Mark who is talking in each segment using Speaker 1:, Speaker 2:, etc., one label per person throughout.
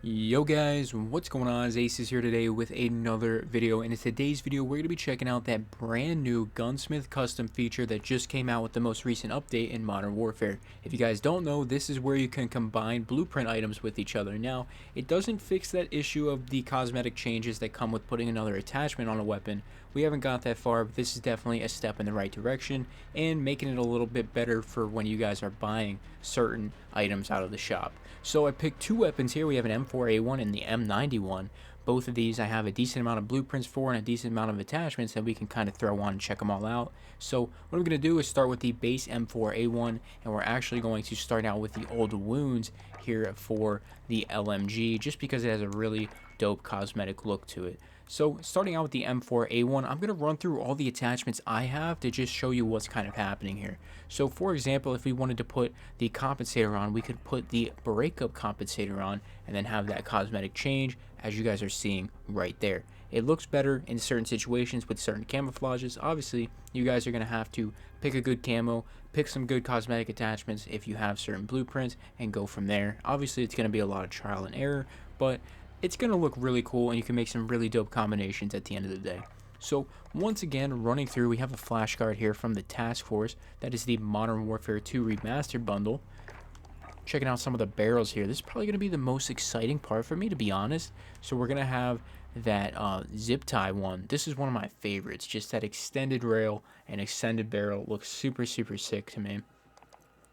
Speaker 1: Yo guys, what's going on? Ace is here today with another video, and in today's video we're going to be checking out that brand new Gunsmith custom feature that just came out with the most recent update in Modern Warfare. If you guys don't know, this is where you can combine blueprint items with each other. Now, it doesn't fix that issue of the cosmetic changes that come with putting another attachment on a weapon. We haven't got that far, but this is definitely a step in the right direction and making it a little bit better for when you guys are buying certain items out of the shop. So I picked two weapons here. We have an M4A1 and the M91. Both of these I have a decent amount of blueprints for and a decent amount of attachments that we can kind of throw on and check them all out. So what I'm going to do is start with the base M4A1, and we're actually going to start out with the old wounds here for the LMG, just because it has a really dope cosmetic look to it. So starting out with the M4A1, I'm going to run through all the attachments I have to just show you what's kind of happening here. So for example, if we wanted to put the compensator on, we could put the breakup compensator on and then have that cosmetic change, as you guys are seeing right there. It looks better in certain situations with certain camouflages. Obviously, you guys are going to have to pick a good camo, pick some good cosmetic attachments if you have certain blueprints, and go from there. Obviously, it's going to be a lot of trial and error, but it's going to look really cool, and you can make some really dope combinations at the end of the day. So once again, running through, we have a flashcard here from the Task Force. That is the Modern Warfare 2 Remastered bundle. Checking out some of the barrels here. This is probably going to be the most exciting part for me, to be honest. So we're going to have that zip tie one. This is one of my favorites. Just that extended rail and extended barrel looks super sick to me.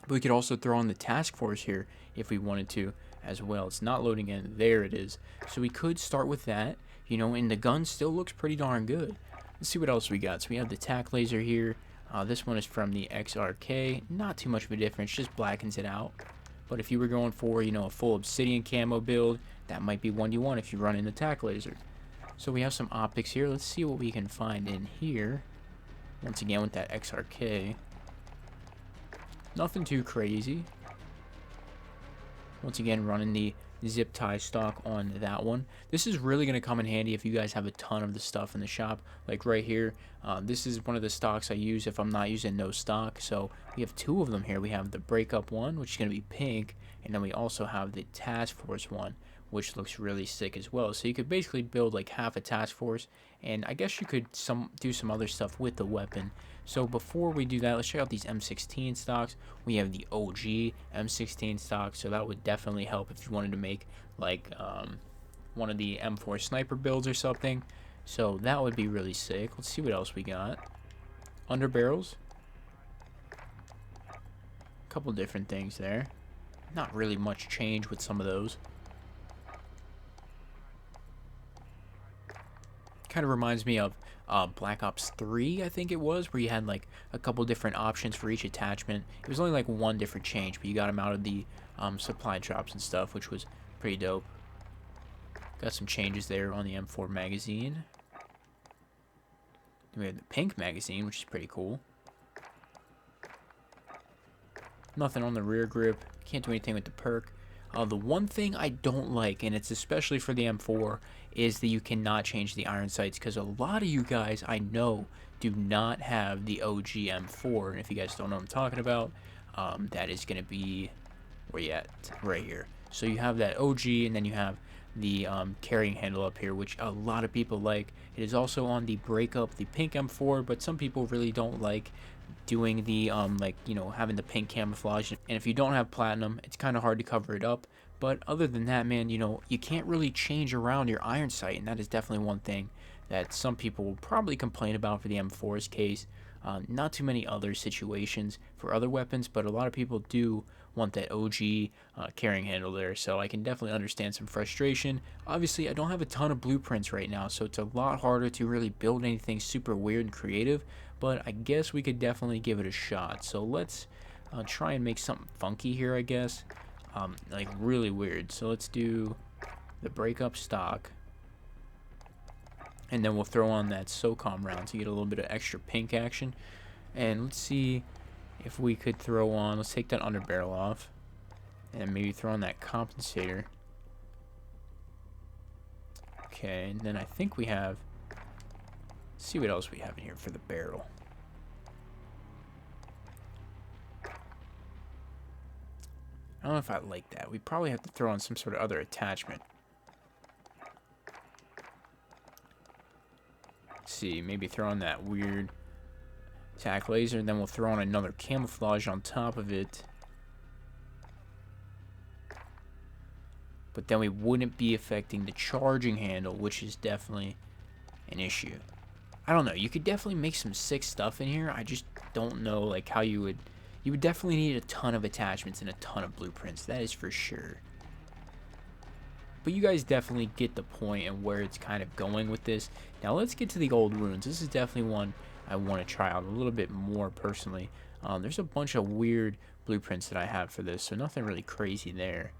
Speaker 1: But we could also throw on the Task Force here if we wanted to as well. It's not loading in. There it is. So we could start with that, you know, and the gun still looks pretty darn good. Let's see what else we got. So we have the tac laser here. This one is from the XRK. Not too much of a difference, just blackens it out. But if you were going for, you know, a full obsidian camo build, that might be one you want if you run in the tac laser. So we have some optics here. Let's see what we can find in here. Once again with that XRK. Nothing too crazy. Once again, running the zip tie stock on that one. This is really going to come in handy if you guys have a ton of the stuff in the shop. Like right here, this is one of the stocks I use if I'm not using no stock. So we have two of them here. We have the breakup one, which is going to be pink, and then we also have the Task Force one, which looks really sick as well. So you could basically build like half a Task Force, and I guess you could do some other stuff with the weapon. So before we do that, let's check out these M16 stocks. We have the OG M16 stock, so that would definitely help if you wanted to make like one of the M4 sniper builds or something. So that would be really sick. Let's see what else we got. Under barrels. A couple different things there. Not really much change with some of those. Kind of reminds me of Black Ops 3, I think it was, where you had like a couple different options for each attachment. It was only like one different change, but you got them out of the supply drops and stuff, which was pretty dope. Got some changes there on the M4 magazine. We have the pink magazine, which is pretty cool. Nothing on the rear grip. Can't do anything with the perk. The one thing I don't like, and it's especially for the M4, is that you cannot change the iron sights, because a lot of you guys I know do not have the OG M4. And if you guys don't know what I'm talking about, that is going to be, where you at? Right here. So you have that OG, and then you have the carrying handle up here, which a lot of people like. It is also on the breakup, the pink M4, but some people really don't like doing the like, you know, having the pink camouflage. And if you don't have platinum, it's kind of hard to cover it up. But other than that, man, you know, you can't really change around your iron sight, and that is definitely one thing that some people will probably complain about for the M4's case. Not too many other situations for other weapons, but a lot of people do want that OG carrying handle there, so I can definitely understand some frustration. Obviously, I don't have a ton of blueprints right now, so it's a lot harder to really build anything super weird and creative, but I guess we could definitely give it a shot. So let's try and make something funky here, I guess, like really weird. So let's do the breakup stock, and then we'll throw on that SOCOM round to get a little bit of extra pink action. And let's see if we could throw on, let's take that under barrel off, and maybe throw on that compensator. Okay, and then I think we have, let's see what else we have in here for the barrel. I don't know if I like that. We probably have to throw on some sort of other attachment. Let's see, maybe throw on that weird attack laser, and then we'll throw on another camouflage on top of it. But then we wouldn't be affecting the charging handle, which is definitely an issue. I don't know. You could definitely make some sick stuff in here. I just don't know like how you would definitely need a ton of attachments and a ton of blueprints. That is for sure. But you guys definitely get the point and where it's kind of going with this. Now let's get to the old runes. This is definitely one I want to try out a little bit more personally. There's a bunch of weird blueprints that I have for this, so nothing really crazy there.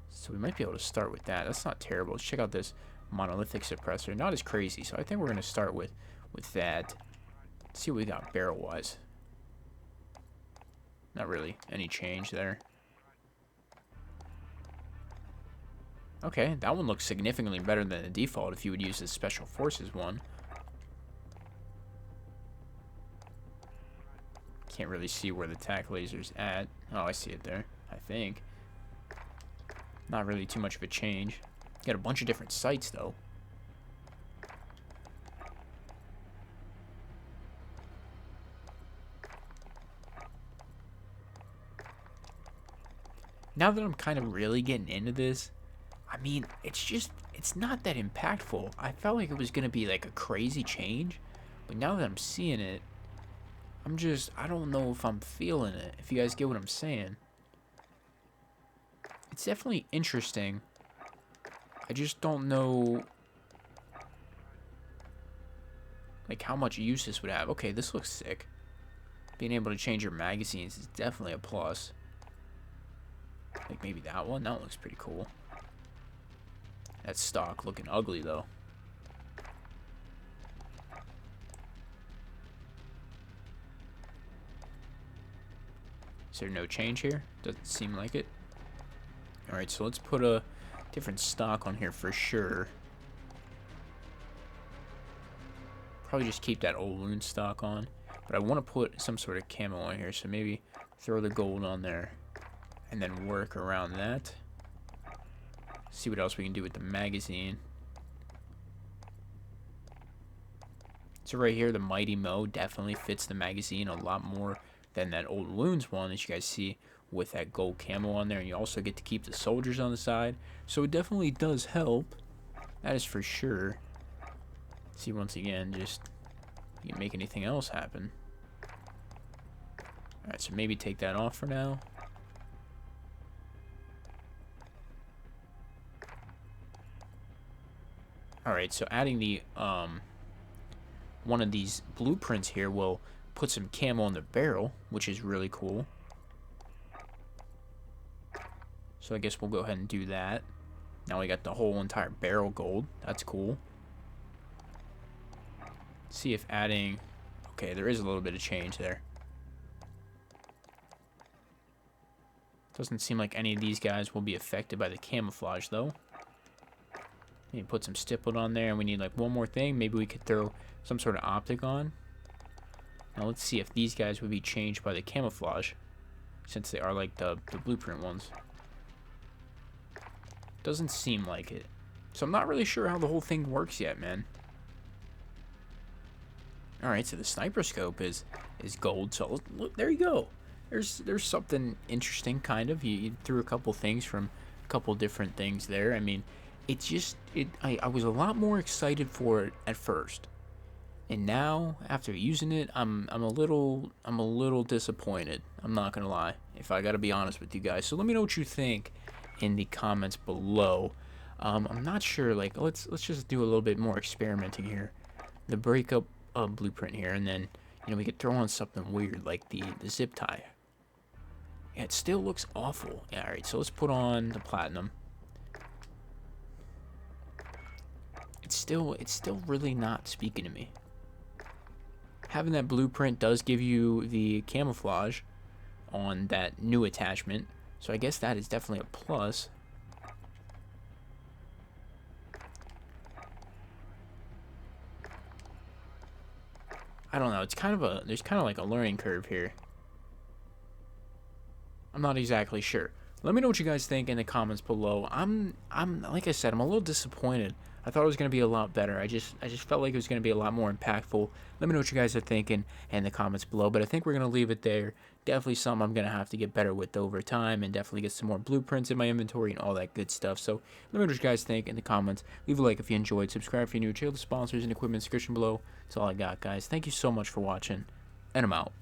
Speaker 1: So we might be able to start with that. That's not terrible. Let's check out this monolithic suppressor. Not as crazy, so I think we're going to start with that. Let's see what we got barrel-wise. Not really any change there. Okay, that one looks significantly better than the default if you would use the Special Forces one. Can't really see where the tack laser's at. Oh, I see it there, I think. Not really too much of a change. Got a bunch of different sights, though. Now that I'm kind of really getting into this, I mean, it's not that impactful. I felt like it was going to be like a crazy change, but now that I'm seeing it, I don't know if I'm feeling it, if you guys get what I'm saying. It's definitely interesting. I just don't know like how much use this would have. Okay, this looks sick. Being able to change your magazines is definitely a plus. Like maybe that one looks pretty cool. That stock looking ugly though. Is there no change here? Doesn't seem like it. Alright, so let's put a different stock on here for sure. Probably just keep that old wound stock on. But I want to put some sort of camo on here, so maybe throw the gold on there. And then work around that. See what else we can do with the magazine. So right here, the Mighty Mo definitely fits the magazine a lot more than that old wounds one that you guys see with that gold camo on there. And you also get to keep the soldiers on the side. So it definitely does help. That is for sure. See, once again, just you can make anything else happen. Alright, so maybe take that off for now. Alright, so adding the one of these blueprints here will put some camo on the barrel, which is really cool. So I guess we'll go ahead and do that. Now we got the whole entire barrel gold. That's cool. See if adding... Okay, there is a little bit of change there. Doesn't seem like any of these guys will be affected by the camouflage, though. Maybe put some stippled on there, and we need like one more thing. Maybe we could throw some sort of optic on. Now let's see if these guys would be changed by the camouflage, since they are like the blueprint ones. Doesn't seem like it. So I'm not really sure how the whole thing works yet, man. Alright, so the sniper scope is gold. So look, there you go. There's something interesting, kind of. You threw a couple things from a couple different things there. I mean, it's just I was a lot more excited for it at first, and now after using it, I'm a little disappointed. I'm not gonna lie, if I gotta be honest with you guys. So let me know what you think in the comments below. I'm not sure. Like, let's just do a little bit more experimenting here. The breakup blueprint here, and then we could throw on something weird like the zip tie. Yeah, it still looks awful. Yeah, all right. So let's put on the platinum. It's still really not speaking to me. Having that blueprint does give you the camouflage on that new attachment, so I guess that is definitely a plus. I don't know. It's there's kind of like a learning curve here. I'm not exactly sure. Let me know what you guys think in the comments below. I'm like I said, I'm a little disappointed. I thought it was going to be a lot better. I just felt like it was going to be a lot more impactful. Let me know what you guys are thinking in the comments below. But I think we're going to leave it there. Definitely something I'm going to have to get better with over time, and definitely get some more blueprints in my inventory and all that good stuff. So let me know what you guys think in the comments. Leave a like if you enjoyed. Subscribe if you're new. Check out the sponsors and equipment description below. That's all I got, guys. Thank you so much for watching, and I'm out.